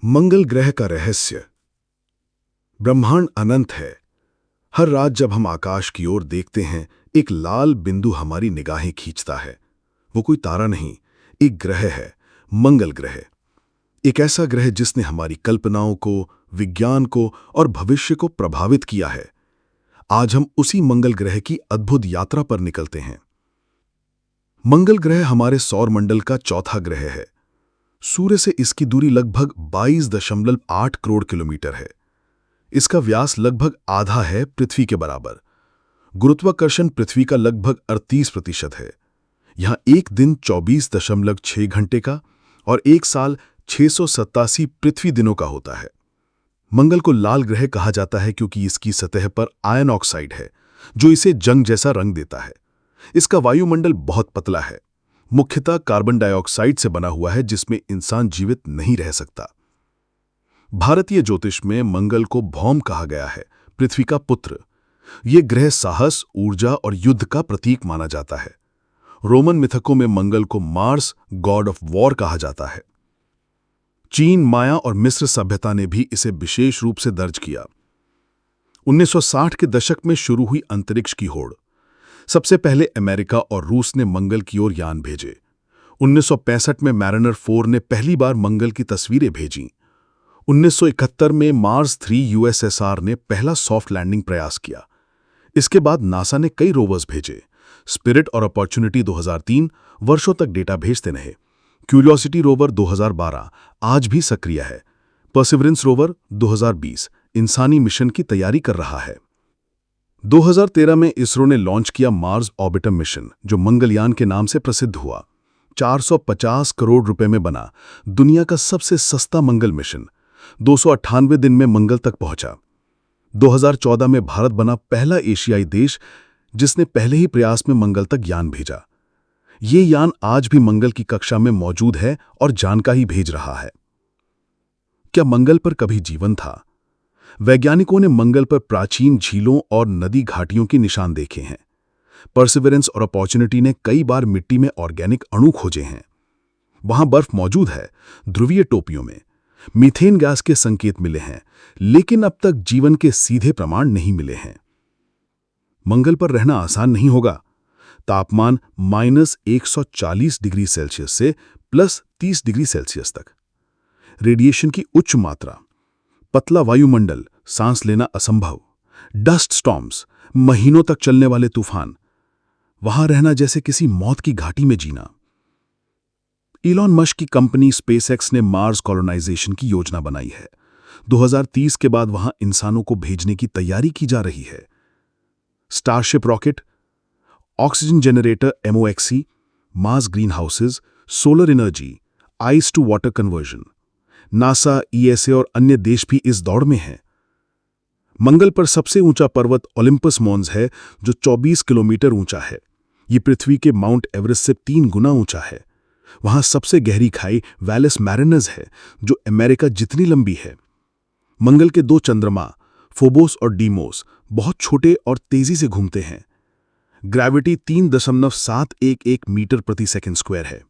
मंगल ग्रह का रहस्य। ब्रह्मांड अनंत है। हर रात जब हम आकाश की ओर देखते हैं, एक लाल बिंदु हमारी निगाहें खींचता है। वो कोई तारा नहीं, एक ग्रह है, मंगल ग्रह। एक ऐसा ग्रह जिसने हमारी कल्पनाओं को, विज्ञान को और भविष्य को प्रभावित किया है। आज हम उसी मंगल ग्रह की अद्भुत यात्रा पर निकलते हैं। मंगल ग्रह हमारे सौरमंडल का चौथा ग्रह है। सूर्य से इसकी दूरी लगभग 22.8 करोड़ किलोमीटर है। इसका व्यास लगभग आधा है पृथ्वी के बराबर। गुरुत्वाकर्षण पृथ्वी का लगभग 38% है। यहां एक दिन 24.6 घंटे का और एक साल 687 पृथ्वी दिनों का होता है। मंगल को लाल ग्रह कहा जाता है क्योंकि इसकी सतह पर आयन ऑक्साइड है, जो इसे जंग जैसा रंग देता है। इसका वायुमंडल बहुत पतला है, मुख्यतः कार्बन डाइऑक्साइड से बना हुआ है, जिसमें इंसान जीवित नहीं रह सकता। भारतीय ज्योतिष में मंगल को भौम कहा गया है, पृथ्वी का पुत्र। यह ग्रह साहस, ऊर्जा और युद्ध का प्रतीक माना जाता है। रोमन मिथकों में मंगल को मार्स, गॉड ऑफ वॉर कहा जाता है। चीन, माया और मिस्र सभ्यता ने भी इसे विशेष रूप से दर्ज किया। 1960 के दशक में शुरू हुई अंतरिक्ष की होड़। सबसे पहले अमेरिका और रूस ने मंगल की ओर यान भेजे। 1965 में मैरिनर 4 ने पहली बार मंगल की तस्वीरें भेजीं। 1971 में मार्स 3 यूएसएसआर ने पहला सॉफ्ट लैंडिंग प्रयास किया। इसके बाद नासा ने कई रोवर्स भेजे। स्पिरिट और अपॉर्चुनिटी 2003 वर्षों तक डेटा भेजते रहे। क्यूरियोसिटी रोवर 2012 आज भी सक्रिय है। परसिवरेंस रोवर 2020 इंसानी मिशन की तैयारी कर रहा है। 2013 में इसरो ने लॉन्च किया मार्स ऑर्बिटर मिशन, जो मंगलयान के नाम से प्रसिद्ध हुआ। 450 करोड़ रुपए में बना दुनिया का सबसे सस्ता मंगल मिशन 298 दिन में मंगल तक पहुंचा। 2014 में भारत बना पहला एशियाई देश जिसने पहले ही प्रयास में मंगल तक यान भेजा। ये यान आज भी मंगल की कक्षा में मौजूद है और जानकारी भेज रहा है। क्या मंगल पर कभी जीवन था? वैज्ञानिकों ने मंगल पर प्राचीन झीलों और नदी घाटियों के निशान देखे हैं। परसिवरेंस और अपॉर्चुनिटी ने कई बार मिट्टी में ऑर्गेनिक अणु खोजे हैं। वहां बर्फ मौजूद है, ध्रुवीय टोपियों में मीथेन गैस के संकेत मिले हैं, लेकिन अब तक जीवन के सीधे प्रमाण नहीं मिले हैं। मंगल पर रहना आसान नहीं होगा। तापमान -140 डिग्री सेल्सियस से +30 डिग्री सेल्सियस तक, रेडिएशन की उच्च मात्रा, पतला वायुमंडल, सांस लेना असंभव, डस्ट स्टॉर्म्स, महीनों तक चलने वाले तूफान। वहां रहना जैसे किसी मौत की घाटी में जीना। इलॉन मस्क की कंपनी स्पेसएक्स ने मार्स कॉलोनाइजेशन की योजना बनाई है। 2030 के बाद वहां इंसानों को भेजने की तैयारी की जा रही है। Starship rocket, oxygen generator MOXE, Mars green houses, solar energy, ice to water conversion. NASA, ESA और अन्य देश भी इस दौड़ में हैं। मंगल पर सबसे ऊंचा पर्वत ओलिम्पस मॉन्स है, जो 24 किलोमीटर ऊंचा है। ये पृथ्वी के माउंट एवरेस्ट से 3 गुना ऊंचा है। वहां सबसे गहरी खाई वैलेस मैरिनस है, जो अमेरिका जितनी लंबी है। मंगल के 2 चंद्रमा, फोबोस और डीमोस, बहुत छोटे और तेजी से घूमते हैं। ग्रेविटी 3.711 मीटर प्रति सेकंड स्क्वायर है।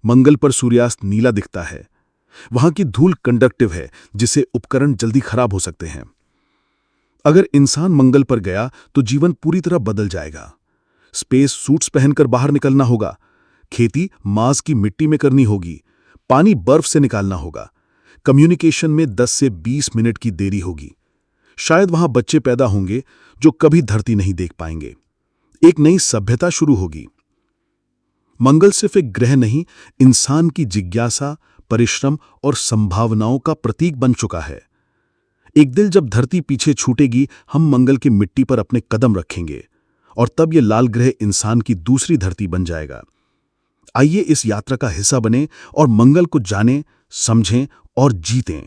मंगल पर सूर्यास्त नीला दिखता है। वहां की धूल कंडक्टिव है, जिससे उपकरण जल्दी खराब हो सकते हैं। अगर इंसान मंगल पर गया तो जीवन पूरी तरह बदल जाएगा। स्पेस सूट्स पहनकर बाहर निकलना होगा। खेती मार्स की मिट्टी में करनी होगी। पानी बर्फ से निकालना होगा। कम्युनिकेशन में 10 से 20 मिनट की देरी होगी। शायद वहां बच्चे पैदा होंगे जो कभी धरती नहीं देख पाएंगे। एक नई सभ्यता शुरू होगी। मंगल सिर्फ एक ग्रह नहीं, इंसान की जिज्ञासा, परिश्रम और संभावनाओं का प्रतीक बन चुका है। एक दिन जब धरती पीछे छूटेगी, हम मंगल की मिट्टी पर अपने कदम रखेंगे और तब यह लाल ग्रह इंसान की दूसरी धरती बन जाएगा। आइए इस यात्रा का हिस्सा बने और मंगल को जानें, समझें और जीतें।